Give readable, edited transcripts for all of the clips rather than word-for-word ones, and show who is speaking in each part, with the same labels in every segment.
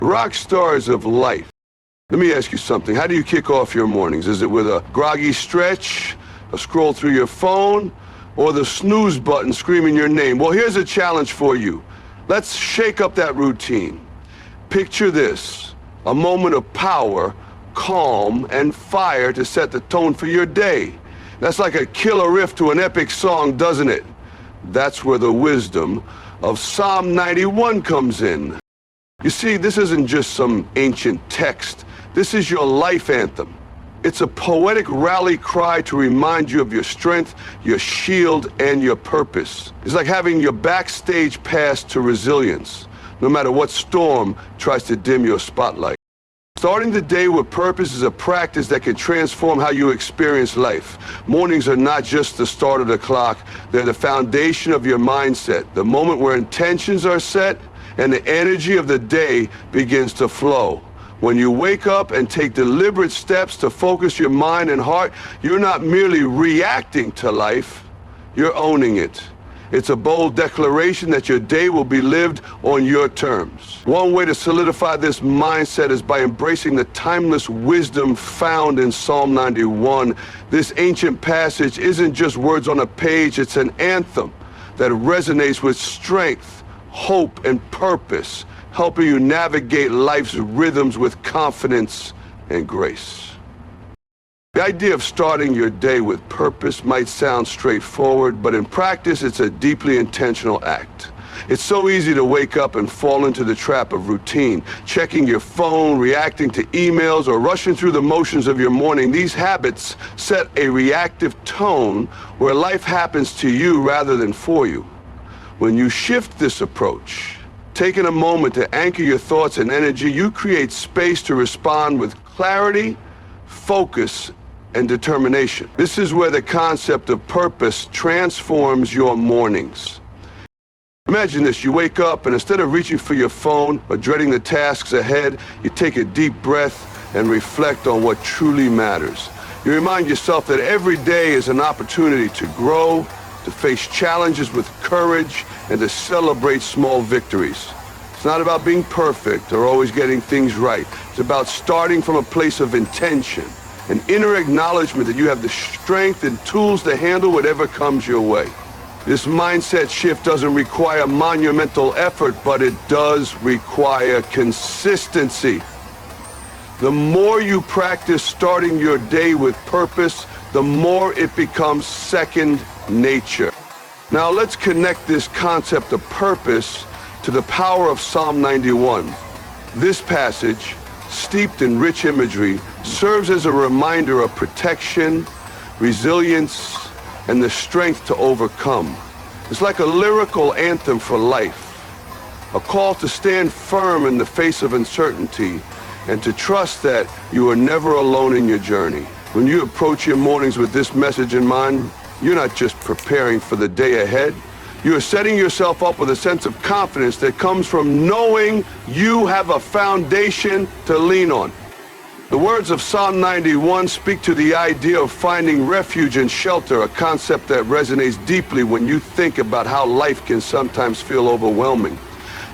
Speaker 1: Rock stars of life. Let me ask you something. How do you kick off your mornings? Is it with a groggy stretch, a scroll through your phone, or the snooze button screaming your name? Well, here's a challenge for you. Let's shake up that routine. Picture this, a moment of power, calm, and fire to set the tone for your day. That's like a killer riff to an epic song, doesn't it? That's where the wisdom of Psalm 91 comes in. You see, this isn't just some ancient text. This is your life anthem. It's a poetic rally cry to remind you of your strength, your shield, and your purpose. It's like having your backstage pass to resilience, no matter what storm tries to dim your spotlight. Starting the day with purpose is a practice that can transform how you experience life. Mornings are not just the start of the clock, they're the foundation of your mindset, the moment where intentions are set and the energy of the day begins to flow. When you wake up and take deliberate steps to focus your mind and heart, you're not merely reacting to life, you're owning it. It's a bold declaration that your day will be lived on your terms. One way to solidify this mindset is by embracing the timeless wisdom found in Psalm 91. This ancient passage isn't just words on a page, it's an anthem that resonates with strength, hope, and purpose, helping you navigate life's rhythms with confidence and grace. The idea of starting your day with purpose might sound straightforward, but in practice, it's a deeply intentional act. It's so easy to wake up and fall into the trap of routine, checking your phone, reacting to emails, or rushing through the motions of your morning. These habits set a reactive tone where life happens to you rather than for you. When you shift this approach, taking a moment to anchor your thoughts and energy, you create space to respond with clarity, focus, and determination. This is where the concept of purpose transforms your mornings. Imagine this, you wake up and instead of reaching for your phone or dreading the tasks ahead, you take a deep breath and reflect on what truly matters. You remind yourself that every day is an opportunity to grow, to face challenges with courage, and to celebrate small victories. It's not about being perfect or always getting things right. It's about starting from a place of intention, an inner acknowledgement that you have the strength and tools to handle whatever comes your way. This mindset shift doesn't require monumental effort, but it does require consistency. The more you practice starting your day with purpose, the more it becomes second nature. Now let's connect this concept of purpose to the power of Psalm 91. This passage, steeped in rich imagery, serves as a reminder of protection, resilience, and the strength to overcome. It's like a lyrical anthem for life, a call to stand firm in the face of uncertainty and to trust that you are never alone in your journey. When you approach your mornings with this message in mind, you're not just preparing for the day ahead. You are setting yourself up with a sense of confidence that comes from knowing you have a foundation to lean on. The words of Psalm 91 speak to the idea of finding refuge and shelter, a concept that resonates deeply when you think about how life can sometimes feel overwhelming.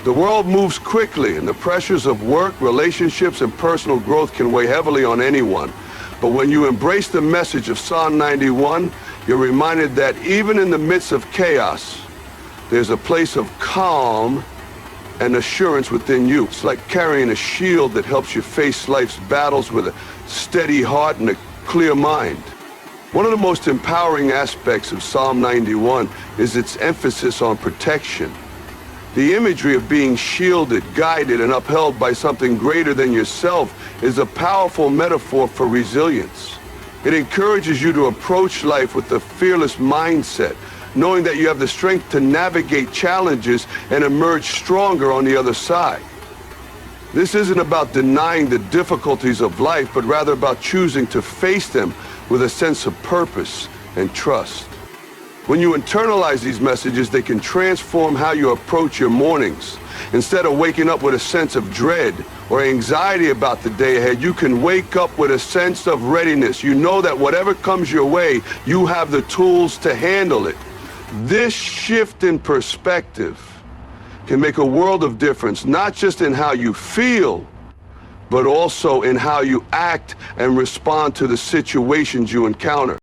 Speaker 1: The world moves quickly, and the pressures of work, relationships, and personal growth can weigh heavily on anyone. But when you embrace the message of Psalm 91, you're reminded that even in the midst of chaos, there's a place of calm and assurance within you. It's like carrying a shield that helps you face life's battles with a steady heart and a clear mind. One of the most empowering aspects of Psalm 91 is its emphasis on protection. The imagery of being shielded, guided, and upheld by something greater than yourself is a powerful metaphor for resilience. It encourages you to approach life with a fearless mindset, knowing that you have the strength to navigate challenges and emerge stronger on the other side. This isn't about denying the difficulties of life, but rather about choosing to face them with a sense of purpose and trust. When you internalize these messages, they can transform how you approach your mornings. Instead of waking up with a sense of dread or anxiety about the day ahead, you can wake up with a sense of readiness. You know that whatever comes your way, you have the tools to handle it. This shift in perspective can make a world of difference, not just in how you feel, but also in how you act and respond to the situations you encounter.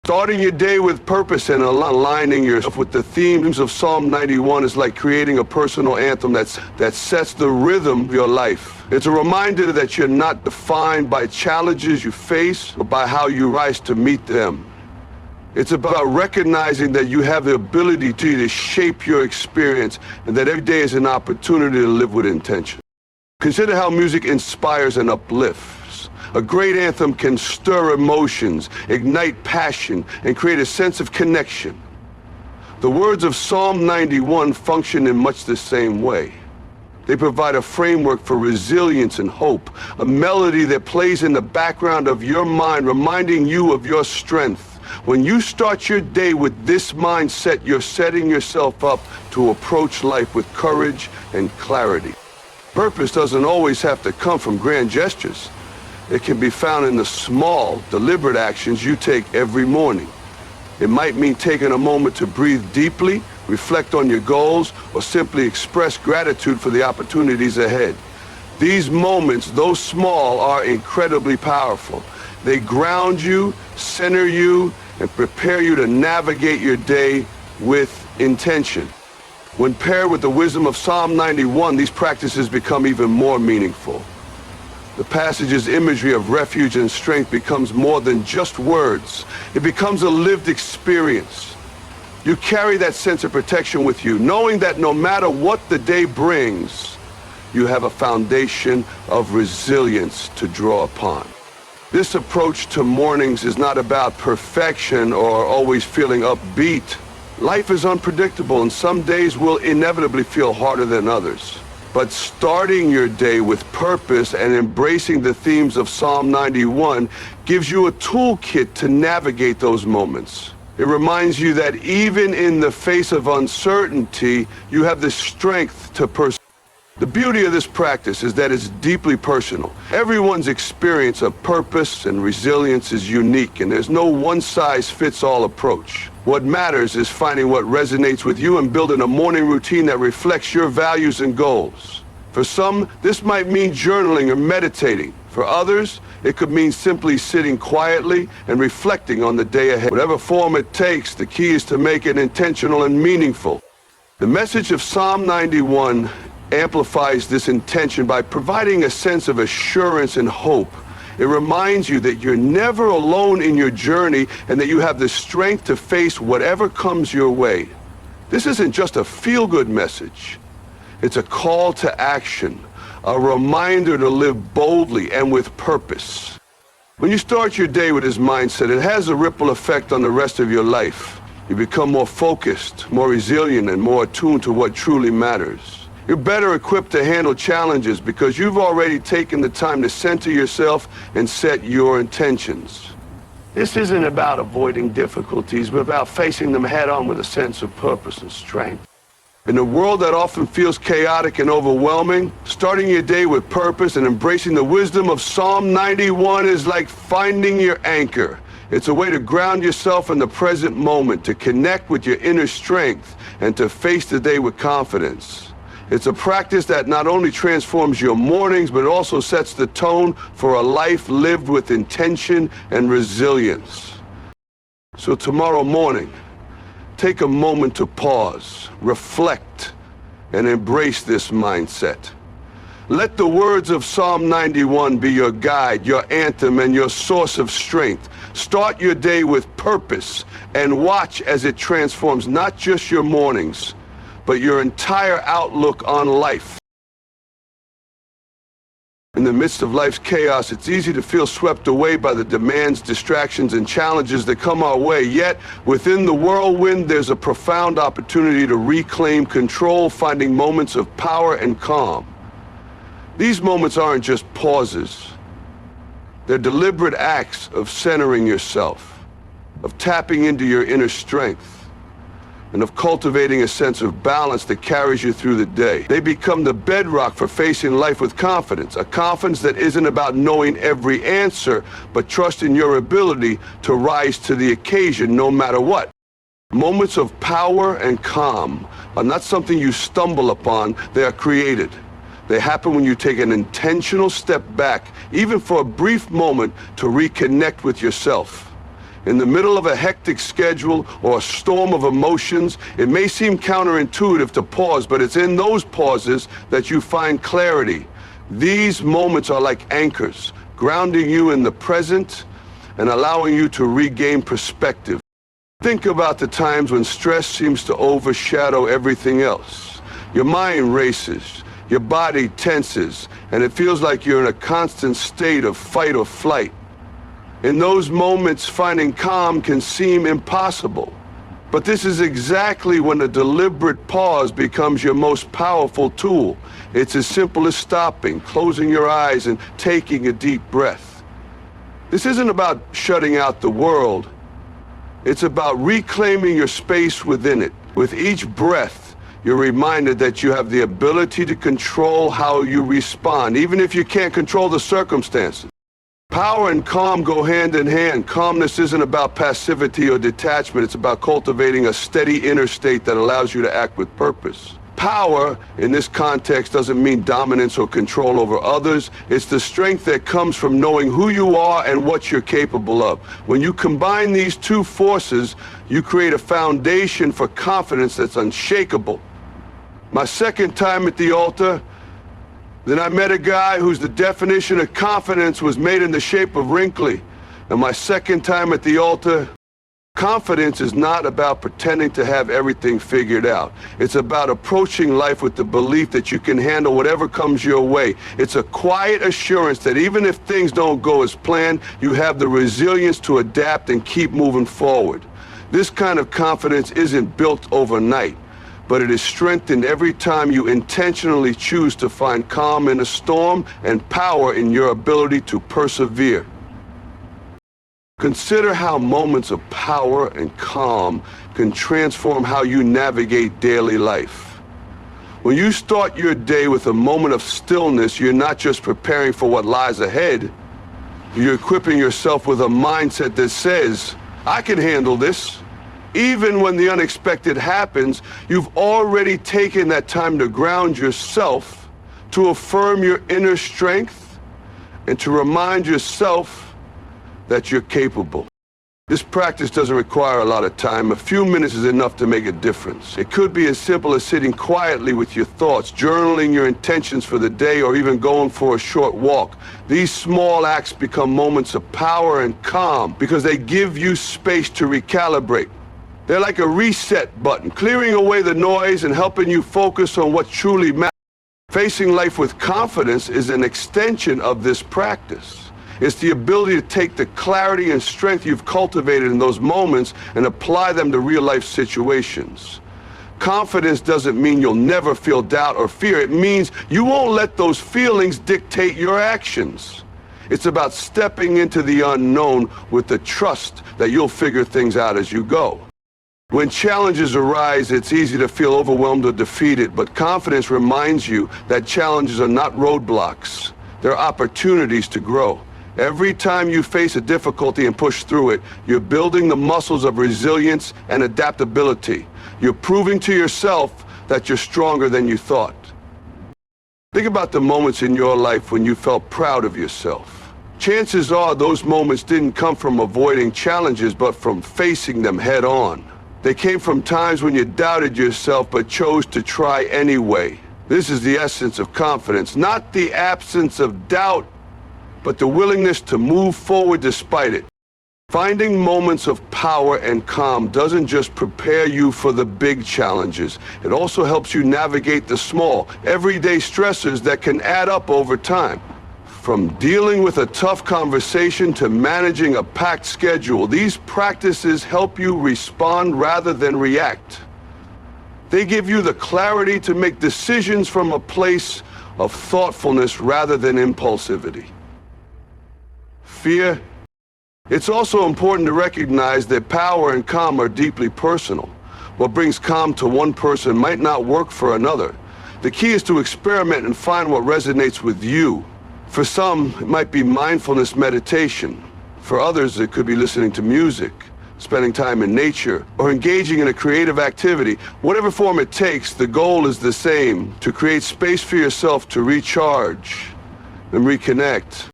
Speaker 1: Starting your day with purpose and aligning yourself with the themes of Psalm 91 is like creating a personal anthem that sets the rhythm of your life. It's a reminder that you're not defined by challenges you face, but by how you rise to meet them. It's about recognizing that you have the ability to shape your experience and that every day is an opportunity to live with intention. Consider how music inspires and uplifts. A great anthem can stir emotions, ignite passion, and create a sense of connection. The words of Psalm 91 function in much the same way. They provide a framework for resilience and hope, a melody that plays in the background of your mind, reminding you of your strength. When you start your day with this mindset, you're setting yourself up to approach life with courage and clarity. Purpose doesn't always have to come from grand gestures. It can be found in the small, deliberate actions you take every morning. It might mean taking a moment to breathe deeply, reflect on your goals, or simply express gratitude for the opportunities ahead. These moments, though small, are incredibly powerful. They ground you, center you, and prepare you to navigate your day with intention. When paired with the wisdom of Psalm 91, these practices become even more meaningful. The passage's imagery of refuge and strength becomes more than just words. It becomes a lived experience. You carry that sense of protection with you, knowing that no matter what the day brings, you have a foundation of resilience to draw upon. This approach to mornings is not about perfection or always feeling upbeat. Life is unpredictable, and some days will inevitably feel harder than others. But starting your day with purpose and embracing the themes of Psalm 91 gives you a toolkit to navigate those moments. It reminds you that even in the face of uncertainty, you have the strength to persevere. The beauty of this practice is that it's deeply personal. Everyone's experience of purpose and resilience is unique, and there's no one-size-fits-all approach. What matters is finding what resonates with you and building a morning routine that reflects your values and goals. For some, this might mean journaling or meditating. For others, it could mean simply sitting quietly and reflecting on the day ahead. Whatever form it takes, the key is to make it intentional and meaningful. The message of Psalm 91 amplifies this intention by providing a sense of assurance and hope. It reminds you that you're never alone in your journey and that you have the strength to face whatever comes your way. This isn't just a feel-good message. It's a call to action, a reminder to live boldly and with purpose. When you start your day with this mindset, it has a ripple effect on the rest of your life. You become more focused, more resilient, and more attuned to what truly matters. You're better equipped to handle challenges because you've already taken the time to center yourself and set your intentions. This isn't about avoiding difficulties, but about facing them head-on with a sense of purpose and strength. In a world that often feels chaotic and overwhelming, starting your day with purpose and embracing the wisdom of Psalm 91 is like finding your anchor. It's a way to ground yourself in the present moment, to connect with your inner strength, and to face the day with confidence. It's a practice that not only transforms your mornings, but also sets the tone for a life lived with intention and resilience. So tomorrow morning, take a moment to pause, reflect, and embrace this mindset. Let the words of Psalm 91 be your guide, your anthem, and your source of strength. Start your day with purpose and watch as it transforms not just your mornings, but your entire outlook on life. In the midst of life's chaos, it's easy to feel swept away by the demands, distractions, and challenges that come our way. Yet, within the whirlwind, there's a profound opportunity to reclaim control, finding moments of power and calm. These moments aren't just pauses. They're deliberate acts of centering yourself, of tapping into your inner strength, and of cultivating a sense of balance that carries you through the day. They become the bedrock for facing life with confidence, a confidence that isn't about knowing every answer, but trusting your ability to rise to the occasion no matter what. Moments of power and calm are not something you stumble upon, they are created. They happen when you take an intentional step back, even for a brief moment, to reconnect with yourself. In the middle of a hectic schedule or a storm of emotions, it may seem counterintuitive to pause, but it's in those pauses that you find clarity. These moments are like anchors, grounding you in the present and allowing you to regain perspective. Think about the times when stress seems to overshadow everything else. Your mind races, your body tenses, and it feels like you're in a constant state of fight or flight. In those moments, finding calm can seem impossible. But this is exactly when a deliberate pause becomes your most powerful tool. It's as simple as stopping, closing your eyes, and taking a deep breath. This isn't about shutting out the world. It's about reclaiming your space within it. With each breath, you're reminded that you have the ability to control how you respond, even if you can't control the circumstances. Power and calm go hand in hand. Calmness isn't about passivity or detachment. It's about cultivating a steady inner state that allows you to act with purpose. Power, in this context, doesn't mean dominance or control over others. It's the strength that comes from knowing who you are and what you're capable of. When you combine these two forces, you create a foundation for confidence that's unshakable. My second time at the altar, then I met a guy whose the definition of confidence was made in the shape of wrinkly. And my second time at the altar, confidence is not about pretending to have everything figured out. It's about approaching life with the belief that you can handle whatever comes your way. It's a quiet assurance that even if things don't go as planned, you have the resilience to adapt and keep moving forward. This kind of confidence isn't built overnight, but it is strengthened every time you intentionally choose to find calm in a storm and power in your ability to persevere. Consider how moments of power and calm can transform how you navigate daily life. When you start your day with a moment of stillness, you're not just preparing for what lies ahead, you're equipping yourself with a mindset that says, I can handle this. Even when the unexpected happens, you've already taken that time to ground yourself, to affirm your inner strength, and to remind yourself that you're capable. This practice doesn't require a lot of time. A few minutes is enough to make a difference. It could be as simple as sitting quietly with your thoughts, journaling your intentions for the day, or even going for a short walk. These small acts become moments of power and calm because they give you space to recalibrate. They're like a reset button, clearing away the noise and helping you focus on what truly matters. Facing life with confidence is an extension of this practice. It's the ability to take the clarity and strength you've cultivated in those moments and apply them to real-life situations. Confidence doesn't mean you'll never feel doubt or fear. It means you won't let those feelings dictate your actions. It's about stepping into the unknown with the trust that you'll figure things out as you go. When challenges arise, it's easy to feel overwhelmed or defeated, but confidence reminds you that challenges are not roadblocks. They're opportunities to grow. Every time you face a difficulty and push through it, you're building the muscles of resilience and adaptability. You're proving to yourself that you're stronger than you thought. Think about the moments in your life when you felt proud of yourself. Chances are those moments didn't come from avoiding challenges, but from facing them head on. They came from times when you doubted yourself but chose to try anyway. This is the essence of confidence, not the absence of doubt, but the willingness to move forward despite it. Finding moments of power and calm doesn't just prepare you for the big challenges. It also helps you navigate the small, everyday stressors that can add up over time. From dealing with a tough conversation to managing a packed schedule, these practices help you respond rather than react. They give you the clarity to make decisions from a place of thoughtfulness rather than impulsivity. Fear. It's also important to recognize that power and calm are deeply personal. What brings calm to one person might not work for another. The key is to experiment and find what resonates with you. For some, it might be mindfulness meditation. For others, it could be listening to music. spending time in nature, or engaging in a creative activity. Whatever form it takes, the goal is the same: to create space for yourself to recharge and reconnect.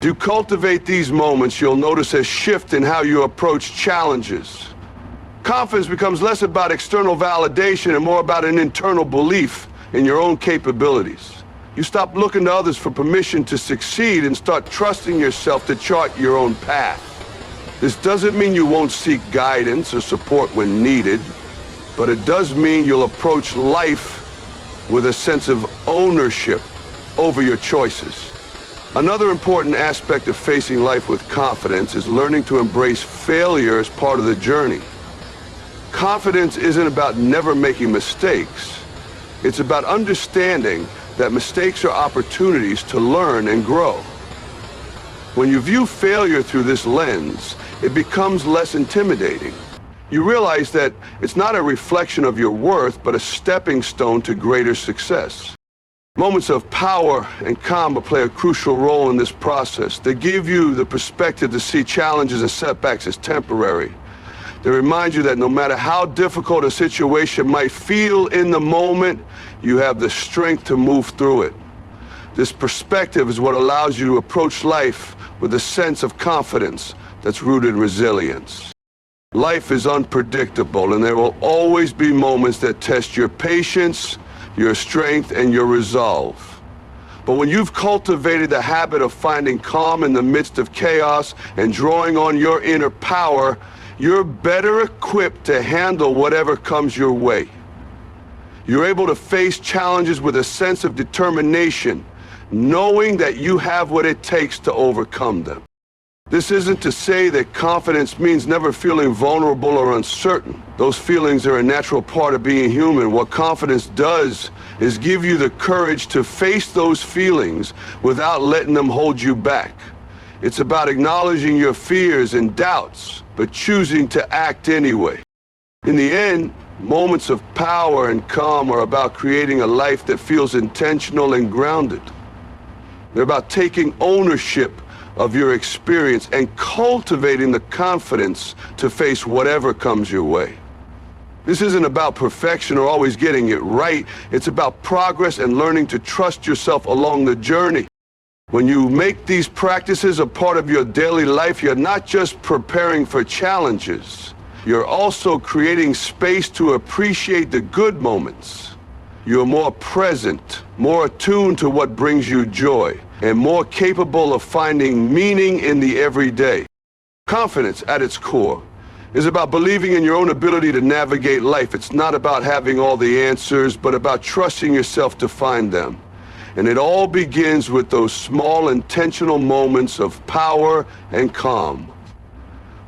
Speaker 1: As you cultivate these moments, you'll notice a shift in how you approach challenges. Confidence becomes less about external validation and more about an internal belief in your own capabilities. You stop looking to others for permission to succeed and start trusting yourself to chart your own path. This doesn't mean you won't seek guidance or support when needed, but it does mean you'll approach life with a sense of ownership over your choices. Another important aspect of facing life with confidence is learning to embrace failure as part of the journey. Confidence isn't about never making mistakes. It's about understanding that mistakes are opportunities to learn and grow. When you view failure through this lens, it becomes less intimidating. You realize that it's not a reflection of your worth, but a stepping stone to greater success. Moments of power and calm play a crucial role in this process. They give you the perspective to see challenges and setbacks as temporary. They remind you that no matter how difficult a situation might feel in the moment, you have the strength to move through it. This perspective is what allows you to approach life with a sense of confidence that's rooted in resilience. Life is unpredictable, and there will always be moments that test your patience, your strength, and your resolve. But when you've cultivated the habit of finding calm in the midst of chaos and drawing on your inner power, you're better equipped to handle whatever comes your way. You're able to face challenges with a sense of determination, knowing that you have what it takes to overcome them. This isn't to say that confidence means never feeling vulnerable or uncertain. Those feelings are a natural part of being human. What confidence does is give you the courage to face those feelings without letting them hold you back. It's about acknowledging your fears and doubts, but choosing to act anyway. In the end, moments of power and calm are about creating a life that feels intentional and grounded. They're about taking ownership of your experience and cultivating the confidence to face whatever comes your way. This isn't about perfection or always getting it right. It's about progress and learning to trust yourself along the journey. When you make these practices a part of your daily life, you're not just preparing for challenges. You're also creating space to appreciate the good moments. You're more present, more attuned to what brings you joy, and more capable of finding meaning in the everyday. Confidence, at its core, is about believing in your own ability to navigate life. It's not about having all the answers, but about trusting yourself to find them. And it all begins with those small, intentional moments of power and calm.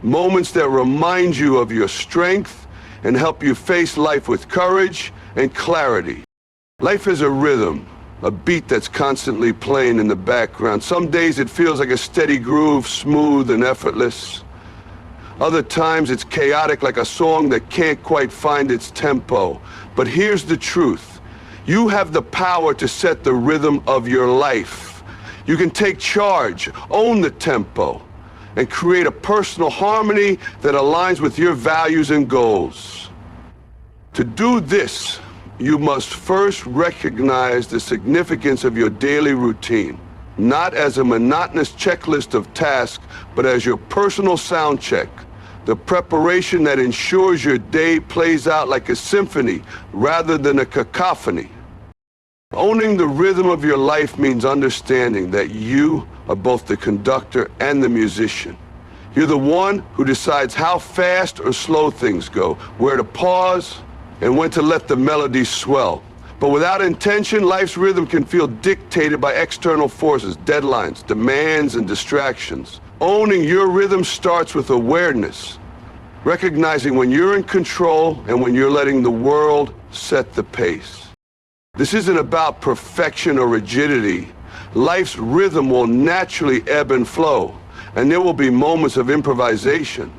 Speaker 1: Moments that remind you of your strength and help you face life with courage and clarity. Life is a rhythm, a beat that's constantly playing in the background. Some days it feels like a steady groove, smooth and effortless. Other times it's chaotic, like a song that can't quite find its tempo. But here's the truth. You have the power to set the rhythm of your life. You can take charge, own the tempo, and create a personal harmony that aligns with your values and goals. To do this, you must first recognize the significance of your daily routine, not as a monotonous checklist of tasks, but as your personal sound check, the preparation that ensures your day plays out like a symphony rather than a cacophony. Owning the rhythm of your life means understanding that you are both the conductor and the musician. You're the one who decides how fast or slow things go, where to pause, and when to let the melody swell. But without intention, life's rhythm can feel dictated by external forces, deadlines, demands, and distractions. Owning your rhythm starts with awareness, recognizing when you're in control and when you're letting the world set the pace. This isn't about perfection or rigidity. Life's rhythm will naturally ebb and flow, and there will be moments of improvisation.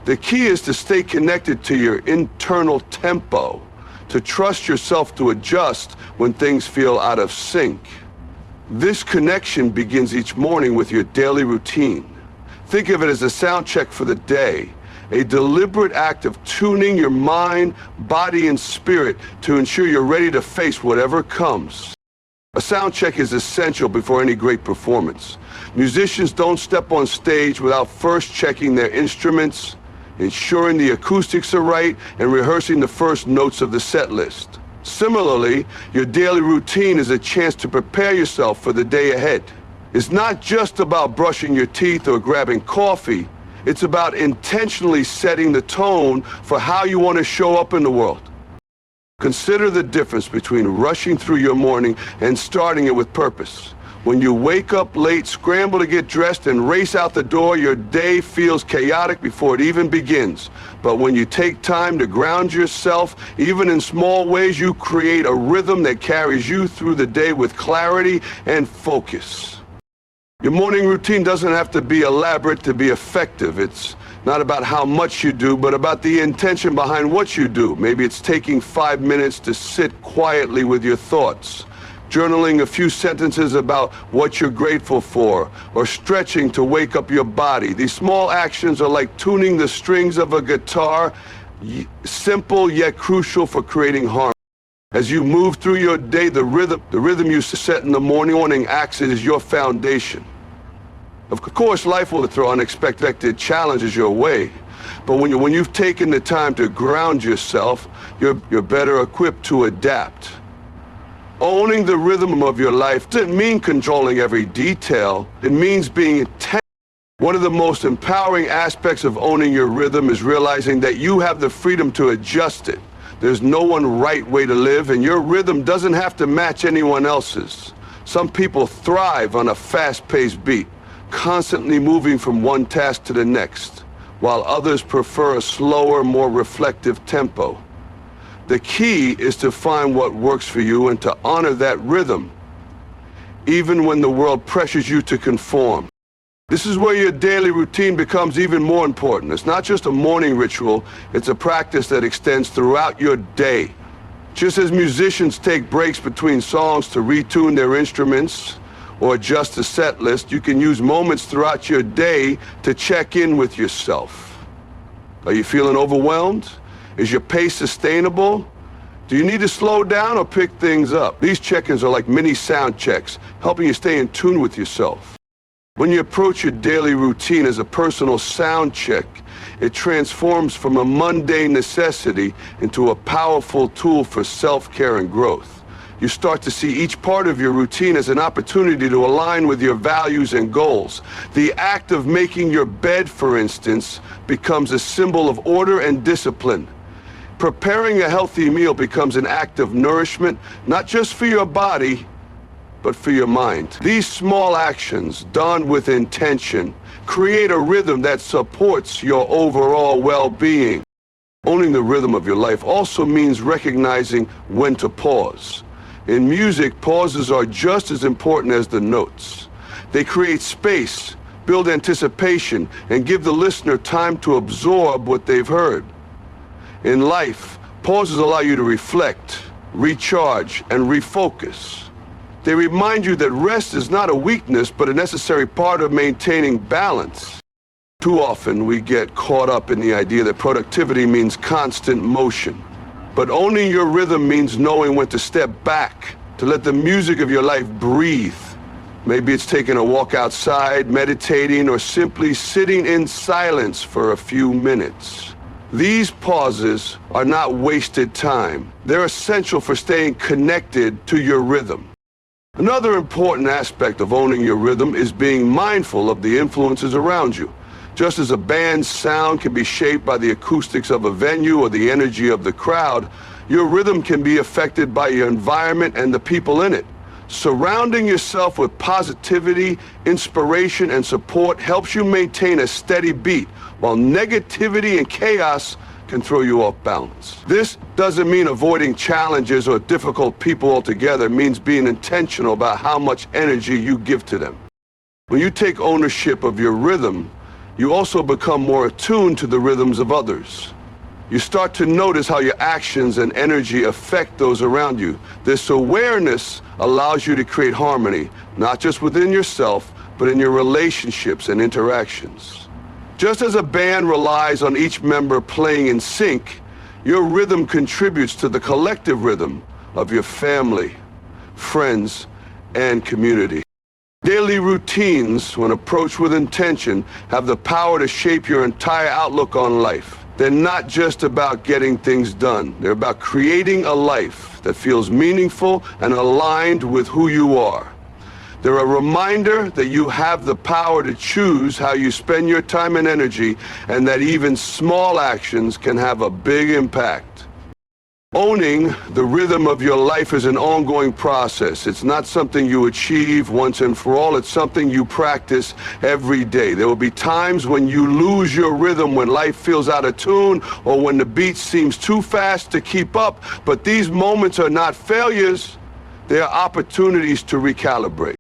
Speaker 1: The key is to stay connected to your internal tempo, to trust yourself to adjust when things feel out of sync. This connection begins each morning with your daily routine. Think of it as a sound check for the day, a deliberate act of tuning your mind, body, and spirit to ensure you're ready to face whatever comes. A sound check is essential before any great performance. Musicians don't step on stage without first checking their instruments, ensuring the acoustics are right, and rehearsing the first notes of the set list. Similarly, your daily routine is a chance to prepare yourself for the day ahead. It's not just about brushing your teeth or grabbing coffee. It's about intentionally setting the tone for how you want to show up in the world. Consider the difference between rushing through your morning and starting it with purpose. When you wake up late, scramble to get dressed, and race out the door, your day feels chaotic before it even begins. But when you take time to ground yourself, even in small ways, you create a rhythm that carries you through the day with clarity and focus. Your morning routine doesn't have to be elaborate to be effective. It's not about how much you do, but about the intention behind what you do. Maybe it's taking 5 minutes to sit quietly with your thoughts, journaling a few sentences about what you're grateful for, or stretching to wake up your body. These small actions are like tuning the strings of a guitar, simple yet crucial for creating harmony. As you move through your day, the rhythm you set in the morning acts as your foundation. Of course, life will throw unexpected challenges your way, but when you've taken the time to ground yourself, you're better equipped to adapt. Owning the rhythm of your life doesn't mean controlling every detail. It means being intentional. One of the most empowering aspects of owning your rhythm is realizing that you have the freedom to adjust it. There's no one right way to live, and your rhythm doesn't have to match anyone else's. Some people thrive on a fast-paced beat, constantly moving from one task to the next, while others prefer a slower, more reflective tempo. The key is to find what works for you and to honor that rhythm, even when the world pressures you to conform. This is where your daily routine becomes even more important. It's not just a morning ritual, it's a practice that extends throughout your day. Just as musicians take breaks between songs to retune their instruments or adjust the set list, you can use moments throughout your day to check in with yourself. Are you feeling overwhelmed? Is your pace sustainable? Do you need to slow down or pick things up? These check-ins are like mini sound checks, helping you stay in tune with yourself. When you approach your daily routine as a personal sound check, it transforms from a mundane necessity into a powerful tool for self-care and growth. You start to see each part of your routine as an opportunity to align with your values and goals. The act of making your bed, for instance, becomes a symbol of order and discipline. Preparing a healthy meal becomes an act of nourishment, not just for your body, but for your mind. These small actions, done with intention, create a rhythm that supports your overall well-being. Owning the rhythm of your life also means recognizing when to pause. In music, pauses are just as important as the notes. They create space, build anticipation, and give the listener time to absorb what they've heard. In life, pauses allow you to reflect, recharge, and refocus. They remind you that rest is not a weakness, but a necessary part of maintaining balance. Too often, we get caught up in the idea that productivity means constant motion. But owning your rhythm means knowing when to step back, to let the music of your life breathe. Maybe it's taking a walk outside, meditating, or simply sitting in silence for a few minutes. These pauses are not wasted time. They're essential for staying connected to your rhythm. Another important aspect of owning your rhythm is being mindful of the influences around you. Just as a band's sound can be shaped by the acoustics of a venue or the energy of the crowd, your rhythm can be affected by your environment and the people in it. Surrounding yourself with positivity, inspiration, and support helps you maintain a steady beat, while negativity and chaos can throw you off balance. This doesn't mean avoiding challenges or difficult people altogether. It means being intentional about how much energy you give to them. When you take ownership of your rhythm, you also become more attuned to the rhythms of others. You start to notice how your actions and energy affect those around you. This awareness allows you to create harmony, not just within yourself, but in your relationships and interactions. Just as a band relies on each member playing in sync, your rhythm contributes to the collective rhythm of your family, friends, and community. Daily routines, when approached with intention, have the power to shape your entire outlook on life. They're not just about getting things done. They're about creating a life that feels meaningful and aligned with who you are. They're a reminder that you have the power to choose how you spend your time and energy, and that even small actions can have a big impact. Owning the rhythm of your life is an ongoing process. It's not something you achieve once and for all. It's something you practice every day. There will be times when you lose your rhythm, when life feels out of tune, or when the beat seems too fast to keep up. But these moments are not failures. They are opportunities to recalibrate.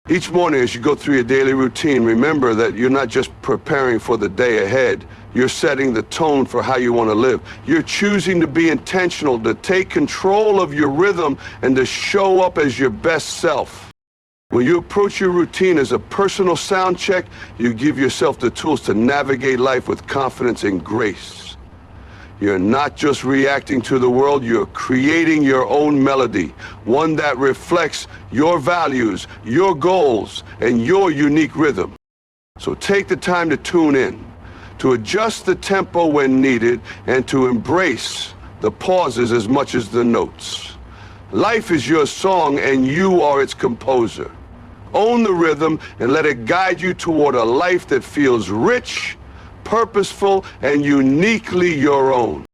Speaker 1: Each morning as you go through your daily routine, remember that you're not just preparing for the day ahead. You're setting the tone for how you want to live. You're choosing to be intentional, to take control of your rhythm, and to show up as your best self. When you approach your routine as a personal sound check, you give yourself the tools to navigate life with confidence and grace. You're not just reacting to the world, you're creating your own melody, one that reflects your values, your goals, and your unique rhythm. So take the time to tune in, to adjust the tempo when needed, and to embrace the pauses as much as the notes. Life is your song, and you are its composer. Own the rhythm and let it guide you toward a life that feels rich, purposeful, and uniquely your own.